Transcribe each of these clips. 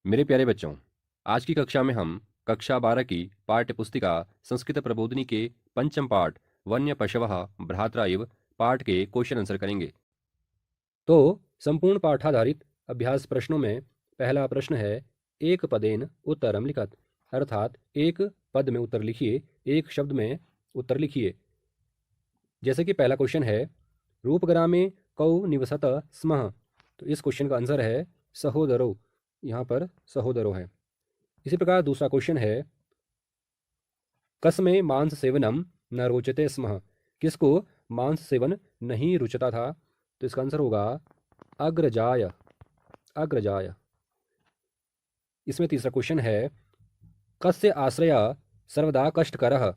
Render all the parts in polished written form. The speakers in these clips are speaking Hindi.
मेरे प्यारे बच्चों, आज की कक्षा में हम कक्षा 12 की पाठ्य पुस्तिका संस्कृत प्रबोधिनी के पंचम पाठ वन्य पशवः भ्रात्रा इव पाठ के क्वेश्चन आंसर करेंगे। तो संपूर्ण पाठाधारित अभ्यास प्रश्नों में पहला प्रश्न है, एक पदेन उत्तरम लिखत, अर्थात एक पद में उत्तर लिखिए, एक शब्द में उत्तर लिखिए। जैसे कि पहला क्वेश्चन है, रूपग्रामे कौ निवसत स्म, तो इस क्वेश्चन का आंसर है सहोदरो। यहाँ पर सहोदरो है। इसी प्रकार दूसरा क्वेश्चन है, कस्मै मांस सेवनम न रोचते स्म, किसको मांस सेवन नहीं रुचता था, तो इसका आंसर होगा अग्रजाय। अग्रजाय। इसमें तीसरा क्वेश्चन है, कस्य आश्रय सर्वदा कष्टकरः,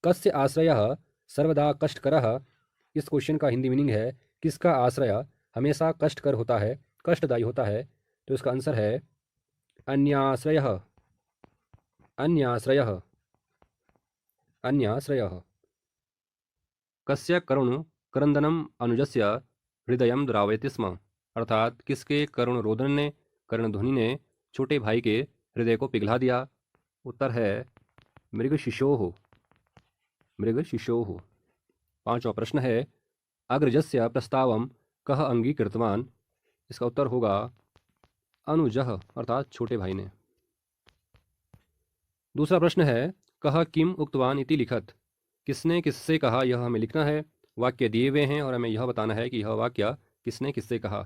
कस्य आश्रय सर्वदा कष्टकरः। इस क्वेश्चन का हिंदी मीनिंग है, किसका आश्रय हमेशा कष्टकर होता है, कष्टदायी होता है, तो इसका आंसर है अन्याश्रयः। अन्याश्रयः। अन्याश्रयः। कस्य करुण क्रंदनम अनुजस्य हृदयम द्रावयति स्म, अर्थात किसके करुण रोदन ने, करुण ध्वनि ने छोटे भाई के हृदय को पिघला दिया। उत्तर है मृगशिशोः। मृगशिशोः। पांचवा प्रश्न है, अग्रजस्य प्रस्तावम कह अंगीकृतवान, इसका उत्तर होगा अनुजः, अर्थात छोटे भाई ने। दूसरा प्रश्न है, कह किम उक्तवान इति लिखत, किसने किससे कहा, यह हमें लिखना है। वाक्य दिए हुए हैं और हमें यह बताना है कि यह वाक्य किसने किससे कहा।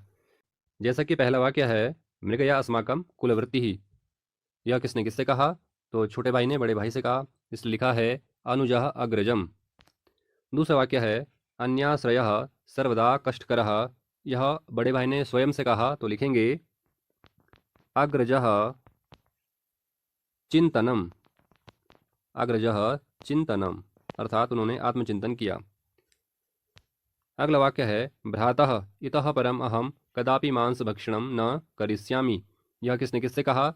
जैसा कि पहला वाक्य है, मृगया अस्माकम कुलवृत्ति ही, यह किसने किससे कहा, तो छोटे भाई ने बड़े भाई से कहा, इसलिए लिखा है अनुजः अग्रजम। दूसरा वाक्य है, अन्याश्रयः सर्वदा कष्टकरः, यह बड़े भाई ने स्वयं से कहा, तो लिखेंगे अग्रजः चिंतनम। अग्रजः चिंतनम, अर्थात उन्होंने आत्मचिंतन किया। अगला वाक्य है, भ्रातः इतः परम अहम कदापि मांस भक्षणम न करिष्यामि, यह किसने किससे कहा,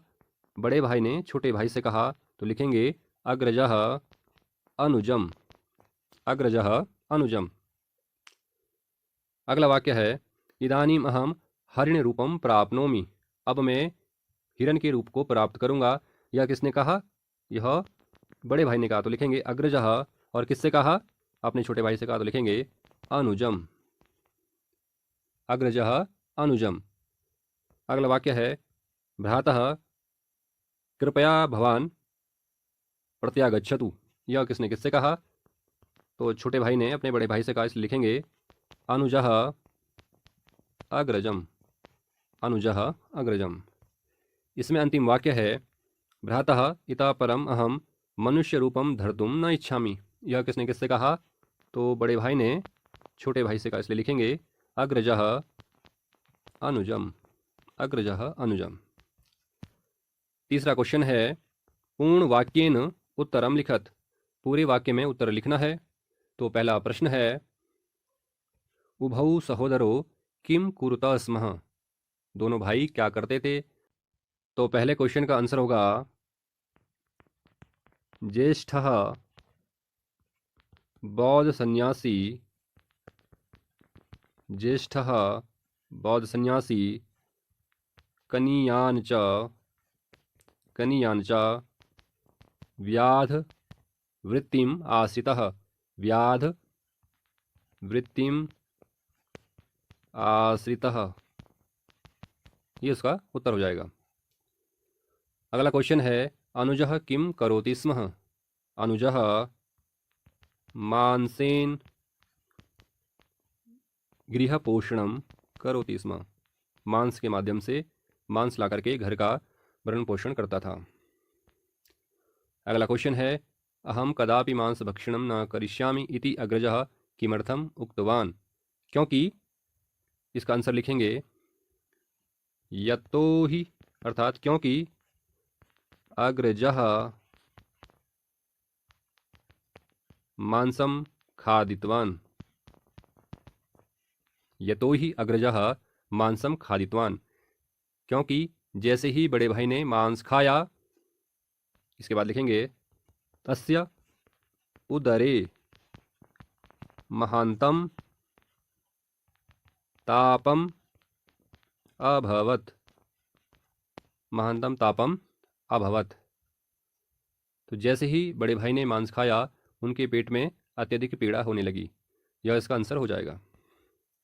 बड़े भाई ने छोटे भाई से कहा, तो लिखेंगे अग्रजः अनुजम। अग्रजः अनुजम। अगला वाक्य है, इदानीम अहम हरिण रूपम प्राप्नोमि, अब मैं हिरण के रूप को प्राप्त करूंगा, यह किसने कहा, यह बड़े भाई ने कहा, तो लिखेंगे अग्रजः, और किससे कहा, अपने छोटे भाई से कहा, तो लिखेंगे अनुजम। अग्रजः अनुजम। अगला वाक्य है, भ्रातः कृपया भवान प्रत्यागच्छतु, यह किसने किससे कहा, तो छोटे भाई ने अपने बड़े भाई से कहा, इसलिए लिखेंगे अनुजः अग्रजम। अनुजः अग्रजम। इसमें अंतिम वाक्य है, भ्रातः इतः परम अहम मनुष्य रूपम धर्तुम न इच्छामि, यह किसने किससे कहा, तो बड़े भाई ने छोटे भाई से कहा, इसलिए लिखेंगे अग्रजः अनुजम। अग्रजः अनुजम। तीसरा क्वेश्चन है, पूर्ण वाक्येन उत्तरम लिखत, पूरे वाक्य में उत्तर लिखना है। तो पहला प्रश्न है, उभौ सहोदरो किम कुरुतः स्मः, दोनों भाई क्या करते थे। तो पहले क्वेश्चन का आंसर होगा ज्येष्ठः बौद्ध सन्यासी, ज्येष्ठः बौद्ध सन्यासी कनीयान च, कनीयान च व्याध वृत्तिम आश्रितः, व्याध वृत्तिम आश्रितः, ये उसका उत्तर हो जाएगा। अगला क्वेश्चन है, अनुजः किम करोति स्म, अनुजः मांसेन गृहपोषणम करोति स्म, मांस के माध्यम से मांस ला करके घर का भरण पोषण करता था। अगला क्वेश्चन है, अहम कदापि मांस भक्षणम न करिष्यामि इति अग्रजः किमर्थम उक्तवान, क्योंकि इसका आंसर लिखेंगे यतो ही, अर्थात क्योंकि अग्रजः मांसम खादितवान, यतो ही अग्रजः मांसम खादितवान, क्योंकि जैसे ही बड़े भाई ने मांस खाया, इसके बाद लिखेंगे तस्य उदरे महांतम तापम अभवत, महानतम तापम अभवत। तो जैसे ही बड़े भाई ने मांस खाया उनके पेट में अत्यधिक पीड़ा होने लगी। यह इसका आंसर हो जाएगा।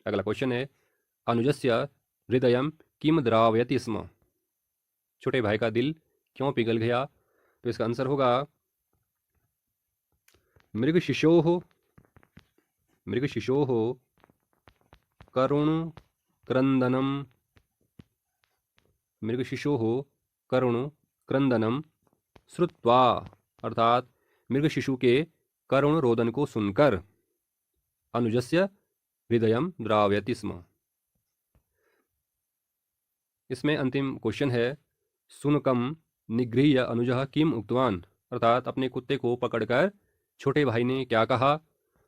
अगला क्वेश्चन है, अनुजस्य हृदय किम द्रावयति स्म। छोटे भाई का दिल क्यों पिघल गया? तो इसका आंसर होगा मृगशिशोः करुण क्रंदनम, मृगशिशोः करुण क्रंदनम श्रुत्वा, अर्थात मृगशिशु के करुण रोदन को सुनकर अनुजस्य हृदय द्रावयति स्म। इसमें अंतिम क्वेश्चन है, सुनकम निगृह्य अनुजः किम उक्तवान, अर्थात अपने कुत्ते को पकड़कर छोटे भाई ने क्या कहा?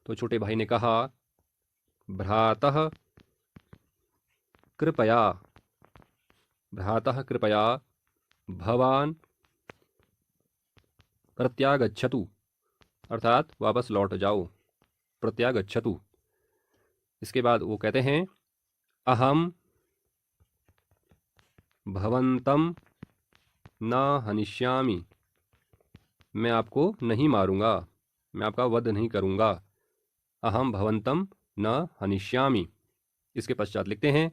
तो छोटे भाई ने कहा, भ्रातः कृपया भवान प्रत्यागच्छतु, अर्थात वापस लौट जाओ, प्रत्यागच्छतु। इसके बाद वो कहते हैं, अहम भवंतम न हनिष्यामि, मैं आपको नहीं मारूंगा, मैं आपका वध नहीं करूंगा। अहम भवंतम न हनिष्यामि। इसके पश्चात लिखते हैं,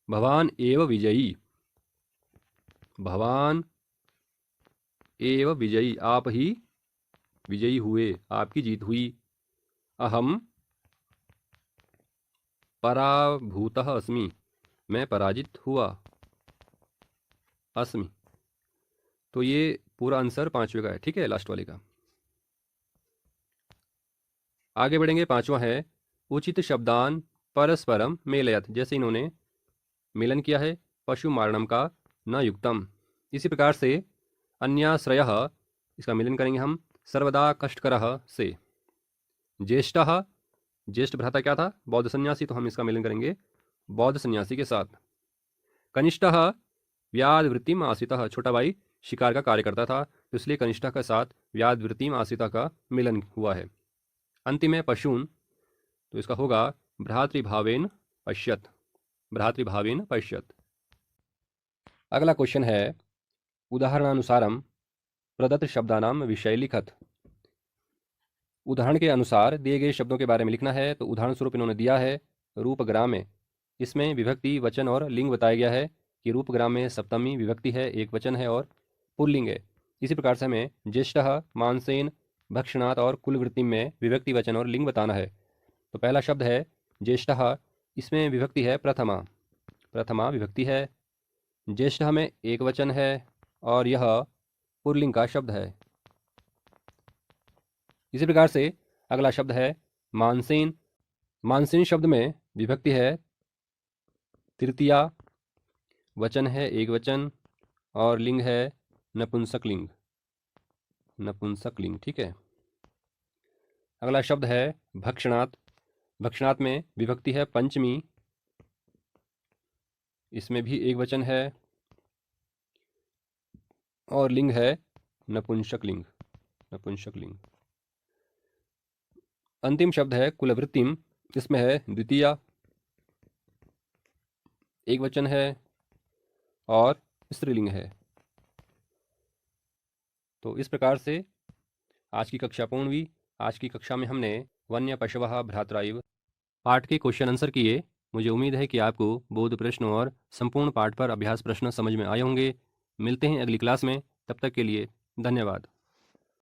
भवान एव विजयी, भवान एव विजयी, आप ही विजयी हुए, आपकी जीत हुई। अहम पराभूतः अस्मि, मैं पराजित हुआ, अस्मि। तो ये पूरा आंसर पांचवे का है, ठीक है, लास्ट वाले का। आगे बढ़ेंगे। पांचवा है, उचित शब्दान परस्परम मेलयत। जैसे इन्होंने मिलन किया है, पशु मारणम का न युक्तम। इसी प्रकार से अन्याश्रयः, इसका मिलन करेंगे हम सर्वदा कष्टकरः से। ज्येष्ठः, ज्येष्ठ भ्राता क्या था? बौद्ध सन्यासी, तो हम इसका मिलन करेंगे बौद्ध सन्यासी के साथ। कनिष्ठः व्याध वृत्तिम आश्रितः, छोटा भाई शिकार का कार्य करता था, तो इसलिए कनिष्ठा के साथ व्याध वृत्तिम आश्रिता का मिलन हुआ है। अंतिम है पशून, तो इसका होगा भ्रातृभावेन पश्यत, भ्रातृभावेन पश्यत। अगला क्वेश्चन है, उदाहरणानुसारम प्रदत्त शब्दानाम विषय लिखत। उदाहरण के अनुसार दिए गए शब्दों के बारे में लिखना है। तो उदाहरण स्वरूप इन्होंने दिया है रूपग्राम में, इसमें विभक्ति वचन और लिंग बताया गया है कि रूपग्राम में सप्तमी विभक्ति है, एक वचन है और पुल्लिंग है। इसी प्रकार से हमें ज्येष्ठः, मानसेन, भक्षणात् और कुलवृत्ति में विभक्ति वचन और लिंग बताना है। तो पहला शब्द है ज्येष्ठः, इसमें विभक्ति है प्रथमा, प्रथमा विभक्ति है। ज्येष्ठः में एक वचन है और यह पुल्लिंग का शब्द है। इसी प्रकार से अगला शब्द है मानसेन, मानसेन शब्द में विभक्ति है तृतीया, वचन है एक वचन और लिंग है नपुंसकलिंग, नपुंसकलिंग, ठीक है। अगला शब्द है भक्षणात्, भक्षणात् में विभक्ति है पंचमी, इसमें भी एक वचन है और लिंग है नपुंसकलिंग, नपुंसकलिंग। अंतिम शब्द है कुलवृत्तिम, इसमें है द्वितीया, एक वचन है और स्त्रीलिंग है। तो इस प्रकार से आज की कक्षा पूर्ण हुई। आज की कक्षा में हमने वन्य पशवः भ्रातराइव पाठ के क्वेश्चन आंसर किए। मुझे उम्मीद है कि आपको बोध प्रश्न और संपूर्ण पाठ पर अभ्यास प्रश्न समझ में आए होंगे। मिलते हैं अगली क्लास में, तब तक के लिए धन्यवाद।